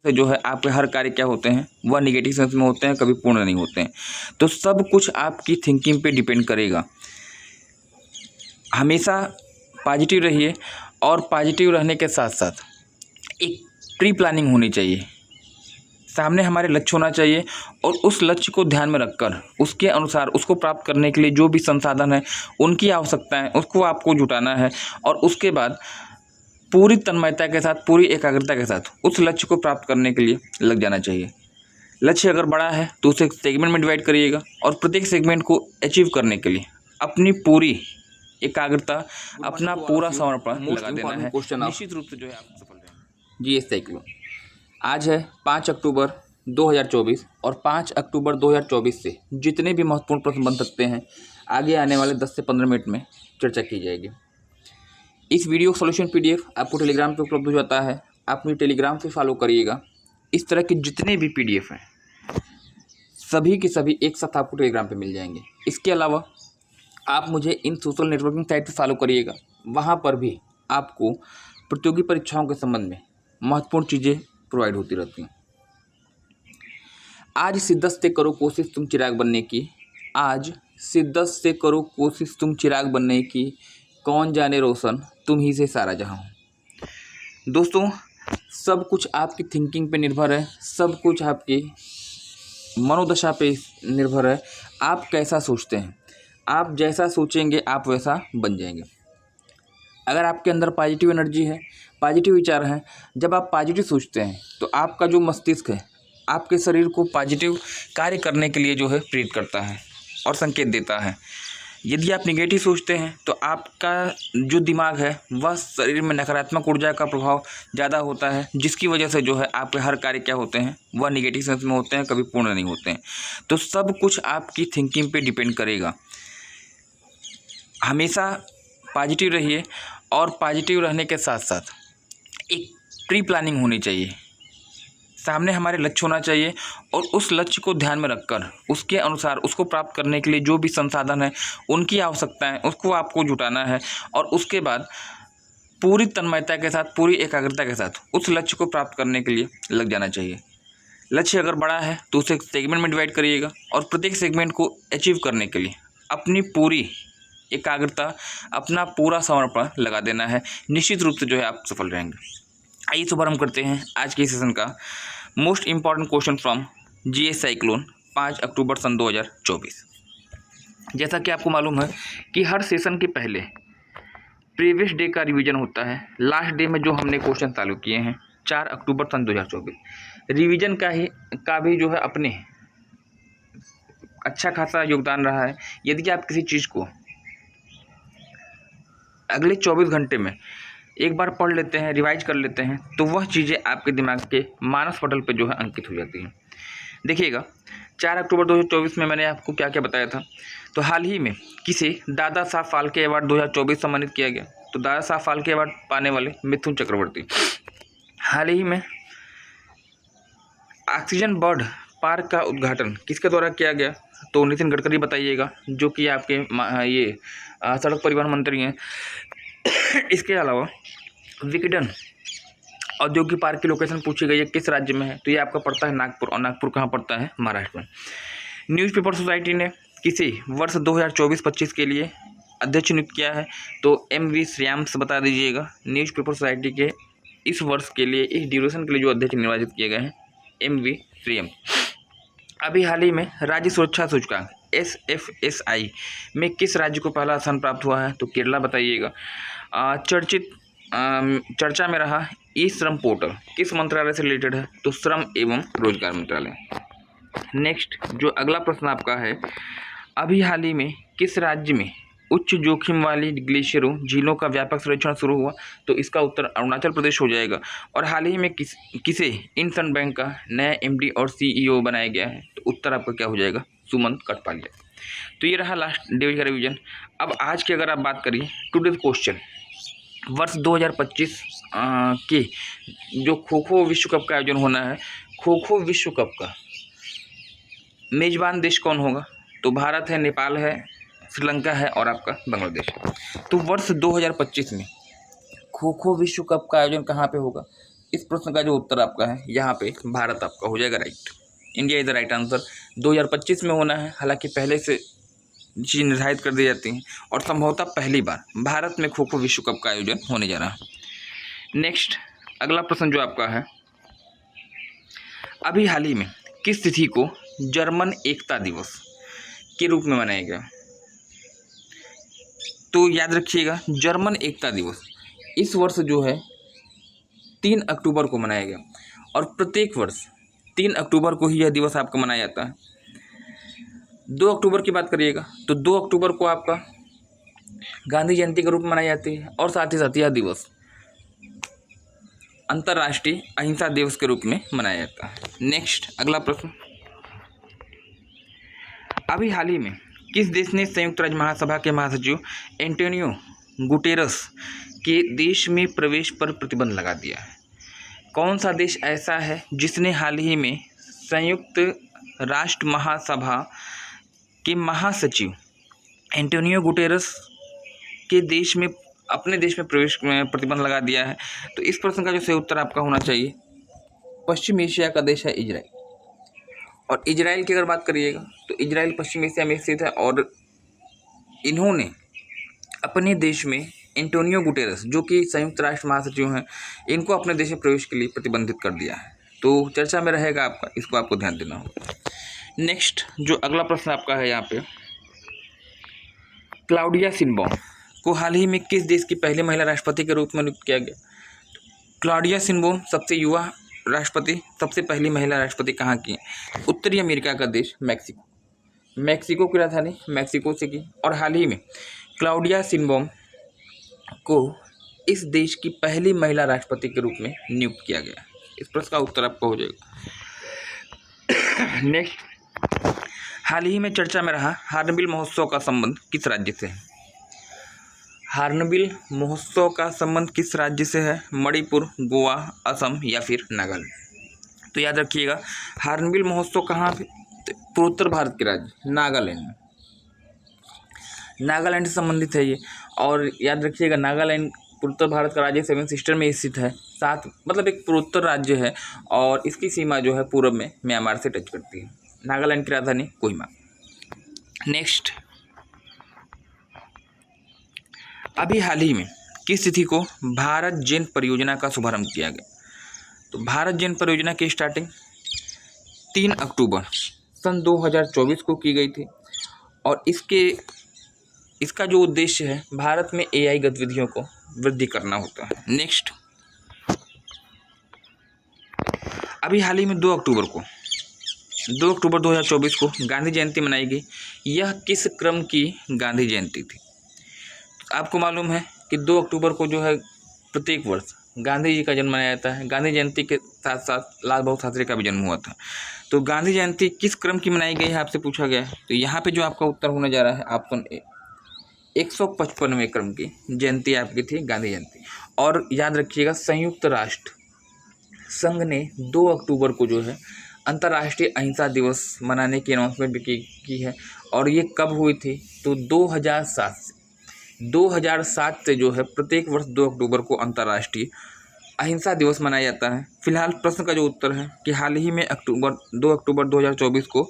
से जो है आपके हर कार्य क्या होते हैं वह निगेटिव सेंस में होते हैं, कभी पूर्ण नहीं होते हैं। तो सब कुछ आपकी थिंकिंग पे डिपेंड करेगा। हमेशा पॉजिटिव रहिए और पॉजिटिव रहने के साथ साथ एक प्री प्लानिंग होनी चाहिए। सामने हमारे लक्ष्य होना चाहिए और उस लक्ष्य को ध्यान में रखकर उसके अनुसार उसको प्राप्त करने के लिए जो भी संसाधन है, उनकी आवश्यकता है, उसको आपको जुटाना है और उसके बाद पूरी तन्मयता के साथ, पूरी एकाग्रता के साथ उस लक्ष्य को प्राप्त करने के लिए लग जाना चाहिए। लक्ष्य अगर बड़ा है तो उसे सेगमेंट में डिवाइड करिएगा और प्रत्येक सेगमेंट को अचीव करने के लिए अपनी पूरी एकाग्रता, अपना पूरा समर्पण लगा देना है। निश्चित रूप से जो है आप सफल रहेंगे। जी साइक्लोन आज है 5 अक्टूबर 2024 और 5 अक्टूबर 2024 से जितने भी महत्वपूर्ण प्रश्न बन सकते हैं आगे आने वाले 10 से 15 मिनट में चर्चा की जाएगी। इस वीडियो सॉल्यूशन पीडीएफ आपको टेलीग्राम पे उपलब्ध हो जाता है। आप मुझे टेलीग्राम पे फॉलो करिएगा। इस तरह के जितने भी पीडीएफ हैं सभी के सभी एक साथ आपको टेलीग्राम पे मिल जाएंगे। इसके अलावा आप मुझे इन सोशल नेटवर्किंग साइट पे फॉलो करिएगा। वहाँ पर भी आपको प्रतियोगी परीक्षाओं के संबंध में महत्वपूर्ण चीज़ें प्रोवाइड होती रहती हैं। आज शिद्दत से करो कोशिश तुम चिराग बनने की, आज शिद्दत से करो कोशिश तुम चिराग बनने की, कौन जाने रोशन तुम ही से सारा जहां हो। दोस्तों, सब कुछ आपकी थिंकिंग पे निर्भर है, सब कुछ आपकी मनोदशा पे निर्भर है। आप कैसा सोचते हैं, आप जैसा सोचेंगे आप वैसा बन जाएंगे। अगर आपके अंदर पॉजिटिव एनर्जी है, पॉजिटिव विचार हैं, जब आप पॉजिटिव सोचते हैं तो आपका जो मस्तिष्क है आपके शरीर को पॉजिटिव कार्य करने के लिए जो है प्रेरित करता है और संकेत देता है। यदि आप निगेटिव सोचते हैं तो आपका जो दिमाग है वह शरीर में नकारात्मक ऊर्जा का प्रभाव ज़्यादा होता है, जिसकी वजह से जो है आपके हर कार्य क्या होते हैं वह निगेटिव सेंस में होते हैं, कभी पूर्ण नहीं होते हैं। तो सब कुछ आपकी थिंकिंग पे डिपेंड करेगा। हमेशा पॉजिटिव रहिए और पॉजिटिव रहने के साथ साथ एक प्री प्लानिंग होनी चाहिए। सामने हमारे लक्ष्य होना चाहिए और उस लक्ष्य को ध्यान में रखकर उसके अनुसार उसको प्राप्त करने के लिए जो भी संसाधन है, उनकी आवश्यकता है, उसको आपको जुटाना है और उसके बाद पूरी तन्मयता के साथ, पूरी एकाग्रता के साथ उस लक्ष्य को प्राप्त करने के लिए लग जाना चाहिए। लक्ष्य अगर बड़ा है तो उसे सेगमेंट में डिवाइड करिएगा और प्रत्येक सेगमेंट को अचीव करने के लिए अपनी पूरी एकाग्रता, अपना पूरा समर्पण लगा देना है। निश्चित रूप से जो है आप सफल रहेंगे। आइए शुभारंभ करते हैं आज के सेशन का most important question from GS cyclone 5 अक्टूबर सन 2024। जैसा कि आपको मालूम है कि हर सेशन के पहले प्रीवियस डे का रिवीजन होता है। लास्ट डे में जो हमने क्वेश्चन चालू किए हैं 4 अक्टूबर सन 2024, रिवीजन का भी जो है अपने अच्छा खासा योगदान रहा है। यदि आप किसी चीज़ को अगले 24 घंटे में एक बार पढ़ लेते हैं, रिवाइज कर लेते हैं, तो वह चीज़ें आपके दिमाग के मानस पटल पे जो है अंकित हो जाती हैं। देखिएगा 4 अक्टूबर 2024 में मैंने आपको क्या क्या बताया था। तो हाल ही में किसे दादा साहब फाल्के अवार्ड 2024 सम्मानित किया गया। तो दादा साहब फाल्के अवार्ड पाने वाले मिथुन चक्रवर्ती। हाल ही में ऑक्सीजन बर्ड पार्क का उद्घाटन किसके द्वारा किया गया। तो नितिन गडकरी बताइएगा, जो कि आपके ये सड़क परिवहन मंत्री हैं। इसके अलावा विकटन औद्योगिक पार्क की लोकेशन पूछी गई है, किस राज्य में है। तो ये आपका पड़ता है नागपुर, और नागपुर कहाँ पड़ता है, महाराष्ट्र में। न्यूज़पेपर सोसाइटी ने किसी वर्ष 2024-25 के लिए अध्यक्ष नियुक्त किया है। तो MV श्रेयांश बता दीजिएगा। न्यूज़पेपर सोसाइटी के इस वर्ष के लिए, इस ड्यूरेशन के लिए जो अध्यक्ष निर्वाचित किए गए हैं MV श्रेयांश। अभी हाल ही में राज्य सुरक्षा सूचकांक SFSI में किस राज्य को पहला स्थान प्राप्त हुआ है। तो केरला बताइएगा। चर्चा में रहा ई श्रम पोर्टल किस मंत्रालय से रिलेटेड है। तो श्रम एवं रोजगार मंत्रालय। नेक्स्ट जो अगला प्रश्न आपका है, अभी हाल ही में किस राज्य में उच्च जोखिम वाली ग्लेशियरों झीलों का व्यापक सर्वेक्षण शुरू हुआ। तो इसका उत्तर अरुणाचल प्रदेश हो जाएगा। और हाल ही में किसे इंडसइंड बैंक का नया MD और CEO बनाया गया है। तो उत्तर आपका क्या हो जाएगा, सुमंत कटपालिया। तो ये रहा लास्ट डे का रिवीजन। अब आज की अगर आप बात करिए टुडेज क्वेश्चन, वर्ष 2025 के जो खो खो विश्व कप का आयोजन होना है, खो खो विश्व कप का मेजबान देश कौन होगा। तो भारत है, नेपाल है, श्रीलंका है और आपका बांग्लादेश है। तो वर्ष 2025 में खो खो विश्व कप का आयोजन कहाँ पे होगा। इस प्रश्न का जो उत्तर आपका है यहाँ पे भारत आपका हो जाएगा right. India is the right answer. 2025 में होना है, हालांकि पहले से चीज़ निर्धारित कर दी जाती हैं और संभवतः पहली बार भारत में खो खो विश्व कप का आयोजन होने जा रहा है। नेक्स्ट अगला प्रश्न जो आपका है, अभी हाल ही में किस तिथि को जर्मन एकता दिवस के रूप में मनाया गया? तो याद रखिएगा, जर्मन एकता दिवस इस वर्ष जो है 3 अक्टूबर को मनाया गया और प्रत्येक वर्ष 3 अक्टूबर को ही यह दिवस आपका मनाया जाता है। 2 अक्टूबर की बात करिएगा तो 2 अक्टूबर को आपका गांधी जयंती के रूप में मनाई जाती है और साथ ही साथ यह दिवस अंतर्राष्ट्रीय अहिंसा दिवस के रूप में मनाया जाता है। नेक्स्ट अगला प्रश्न, अभी हाल ही में किस देश ने संयुक्त राज्य महासभा के महासचिव एंटोनियो गुटेरस के देश में प्रवेश पर प्रतिबंध लगा दिया है? कौन सा देश ऐसा है जिसने हाल ही में संयुक्त राष्ट्र महासभा के महासचिव एंटोनियो गुटेरस के देश में अपने देश में प्रवेश में प्रतिबंध लगा दिया है? तो इस प्रश्न का जो सही उत्तर आपका होना चाहिए, पश्चिम एशिया का देश है इजराइल। और इजराइल की अगर बात करिएगा तो इजराइल पश्चिम एशिया में स्थित है और इन्होंने अपने देश में एंटोनियो गुटेरस जो कि संयुक्त राष्ट्र महासचिव हैं, इनको अपने देश में प्रवेश के लिए प्रतिबंधित कर दिया है। तो चर्चा में रहेगा आपका, इसको आपको ध्यान देना होगा। नेक्स्ट जो अगला प्रश्न आपका है यहाँ पे, क्लाउडिया शिनबॉम को हाल ही में किस देश की पहली महिला राष्ट्रपति के रूप में नियुक्त किया गया? क्लाउडिया शिनबॉम सबसे युवा राष्ट्रपति, सबसे पहली महिला राष्ट्रपति कहाँ की? उत्तरी अमेरिका का देश मैक्सिको, मैक्सिको की राजधानी मैक्सिको से की। और हाल ही में क्लाउडिया शिनबॉम को इस देश की पहली महिला राष्ट्रपति के रूप में नियुक्त किया गया। इस प्रश्न का उत्तर आपका हो जाएगा। नेक्स्ट, हाल ही में चर्चा में रहा हार्नबिल महोत्सव का संबंध किस राज्य से है? हार्नबिल महोत्सव का संबंध किस राज्य से है? मणिपुर, गोवा, असम या फिर नागालैंड? तो याद रखिएगा, हार्नबिल महोत्सव कहाँ पे? पूर्वोत्तर भारत के राज्य नागालैंड में, नागालैंड से संबंधित है ये। और याद रखिएगा, नागालैंड पूर्वोत्तर भारत का राज्य 7 सिस्टर में स्थित है, साथ मतलब एक पूर्वोत्तर राज्य है और इसकी सीमा जो है पूर्व में म्यांमार से टच करती है। नागालैंड की राजधानी कोहिमा। नेक्स्ट, अभी हाल ही में किस तिथि को भारत जेन परियोजना का शुभारंभ किया गया? तो भारत जेन परियोजना की स्टार्टिंग 3 अक्टूबर सन 2024 को की गई थी और इसका जो उद्देश्य है भारत में AI गतिविधियों को वृद्धि करना होता है। नेक्स्ट, अभी हाल ही में 2 अक्टूबर 2024 को गांधी जयंती मनाई गई। यह किस क्रम की गांधी जयंती थी? आपको मालूम है कि 2 अक्टूबर को जो है प्रत्येक वर्ष गांधी जी का जन्म मनाया जाता है। गांधी जयंती के साथ साथ लाल बहादुर शास्त्री का भी जन्म हुआ था। तो गांधी जयंती किस क्रम की मनाई गई है आपसे पूछा गया है। तो यहाँ पे जो आपका उत्तर होने जा रहा है ऑप्शन ए, 155वें क्रम की जयंती आपकी थी गांधी जयंती। और याद रखिएगा, संयुक्त राष्ट्र संघ ने 2 अक्टूबर को जो है अंतर्राष्ट्रीय अहिंसा दिवस मनाने की अनाउंसमेंट भी की है। और ये कब हुई थी? तो 2007 से जो है प्रत्येक वर्ष 2 अक्टूबर को अंतर्राष्ट्रीय अहिंसा दिवस मनाया जाता है। फिलहाल प्रश्न का जो उत्तर है कि हाल ही में 2 अक्टूबर 2024 को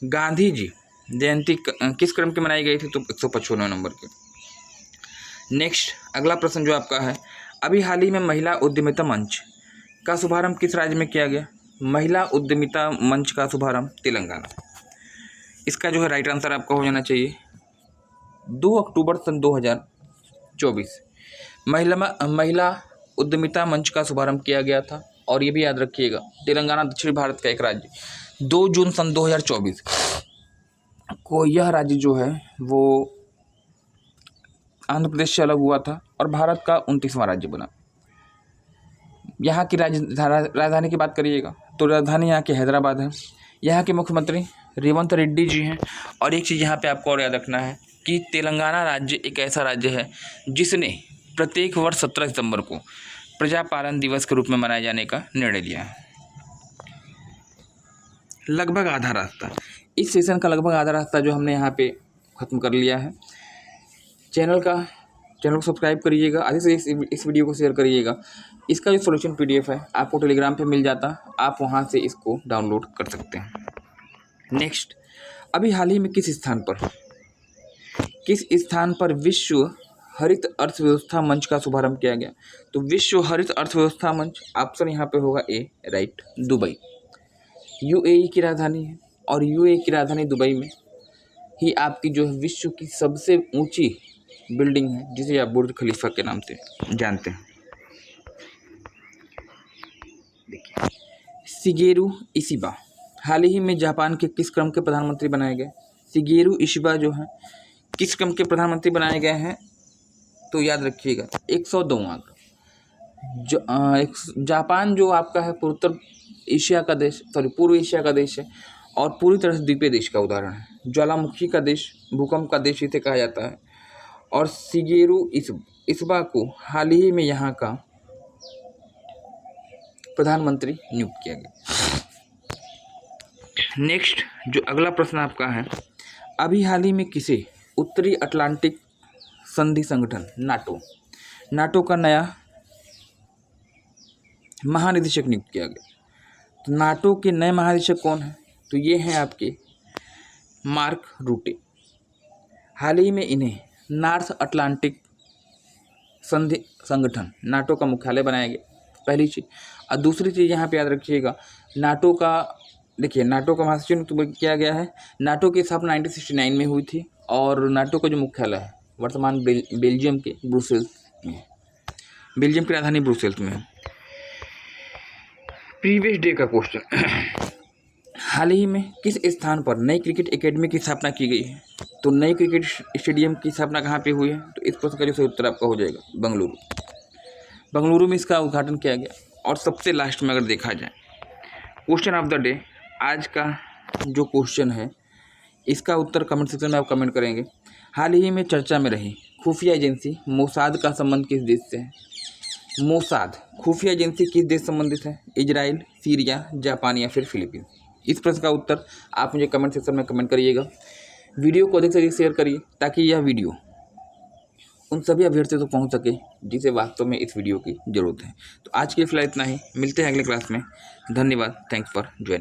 गांधी जी जयंती किस क्रम की मनाई गई थी? तो 155वें नंबर की। नेक्स्ट अगला प्रश्न जो आपका है, अभी हाल ही में महिला उद्यमिता मंच का शुभारंभ किस राज्य में किया गया? महिला उद्यमिता मंच का शुभारंभ तेलंगाना। इसका जो है राइट आंसर आपका हो जाना चाहिए 2 अक्टूबर सन 2024 महिला उद्यमिता मंच का शुभारंभ किया गया था। और ये भी याद रखिएगा, तेलंगाना दक्षिण भारत का एक राज्य, 2 जून सन 2024 को यह राज्य जो है वो आंध्र प्रदेश से अलग हुआ था और भारत का 29वां राज्य बना। यहाँ की राजधानी की बात करिएगा तो राजधानी यहाँ की हैदराबाद है। यहाँ के मुख्यमंत्री रेवंत रेड्डी जी हैं। और एक चीज़ यहाँ पे आपको और याद रखना है कि तेलंगाना राज्य एक ऐसा राज्य है जिसने प्रत्येक वर्ष 17 सितंबर को प्रजापालन दिवस के रूप में मनाए जाने का निर्णय लिया है। लगभग आधा रास्ता, इस सेशन का लगभग आधा रास्ता जो हमने यहाँ पे ख़त्म कर लिया है। चैनल का चैनल को सब्सक्राइब करिएगा, अधिक से इस वीडियो को शेयर करिएगा। इसका जो सॉल्यूशन PDF है आपको टेलीग्राम पे मिल जाता, आप वहाँ से इसको डाउनलोड कर सकते हैं। नेक्स्ट, अभी हाल ही में किस स्थान पर विश्व हरित अर्थव्यवस्था मंच का शुभारंभ किया गया? तो विश्व हरित अर्थव्यवस्था मंच, ऑप्शन यहाँ पे होगा ए, राइट, दुबई। UAE की राजधानी है और UAE की राजधानी दुबई में ही आपकी जो है विश्व की सबसे ऊंची बिल्डिंग है, जिसे आप बुर्ज खलीफा के नाम से जानते हैं। देखिए, शिगेरू इशिबा हाल ही में जापान के किस क्रम के प्रधानमंत्री बनाए गए? शिगेरू इशिबा जो है किस क्रम के प्रधानमंत्री बनाए गए हैं? तो याद रखिएगा 102वां। जापान जो आपका है पूर्व एशिया का देश है और पूरी तरह से द्वीपीय देश का उदाहरण है। ज्वालामुखी का देश, भूकंप का देश इसे कहा जाता है। और शिगेरू इशिबा को हाल ही में यहाँ का प्रधानमंत्री नियुक्त किया गया। नेक्स्ट, जो अगला प्रश्न आपका है, अभी हाल ही में किसे उत्तरी अटलांटिक संधि संगठन नाटो का नया महानिदेशक नियुक्त किया गया? तो नाटो के नए महानिदेशक कौन है? तो ये हैं आपके मार्क रूटे। हाल ही में इन्हें नॉर्थ अटलांटिक संधि संगठन नाटो का मुख्यालय बनाया गया, पहली चीज़। और दूसरी चीज़ यहाँ पे याद रखिएगा, नाटो का महासचिव नियुक्त किया गया है। नाटो की स्थापना 1969 में हुई थी और नाटो का जो मुख्यालय है वर्तमान बेल्जियम के ब्रुसेल्स में है। बेल्जियम की राजधानी ब्रुसेल्स में है। प्रीवियस डे का क्वेश्चन, हाल ही में किस स्थान पर नई क्रिकेट एकेडमी की स्थापना की गई है? तो नई क्रिकेट स्टेडियम की स्थापना कहाँ पे हुई है? तो इस प्रश्न का जो सही उत्तर आपका हो जाएगा बंगलुरु में इसका उद्घाटन किया गया। और सबसे लास्ट में अगर देखा जाए क्वेश्चन ऑफ द डे, आज का जो क्वेश्चन है इसका उत्तर कमेंट सेक्शन में आप कमेंट करेंगे। हाल ही में चर्चा में रही खुफिया एजेंसी मोसाद का संबंध किस देश से है? मोसाद खुफिया एजेंसी किस देश संबंधित है? इजराइल, सीरिया, जापान या फिर फिलीपींस? इस प्रश्न का उत्तर आप मुझे कमेंट सेक्शन में कमेंट करिएगा। वीडियो को अधिक से अधिक शेयर करिए ताकि यह वीडियो उन सभी अभ्यर्थियों तक पहुंच सके जिसे वास्तव में इस वीडियो की ज़रूरत है। तो आज के लिए फिलहाल इतना ही, मिलते हैं अगले क्लास में। धन्यवाद, थैंक्स फॉर ज्वाइनिंग।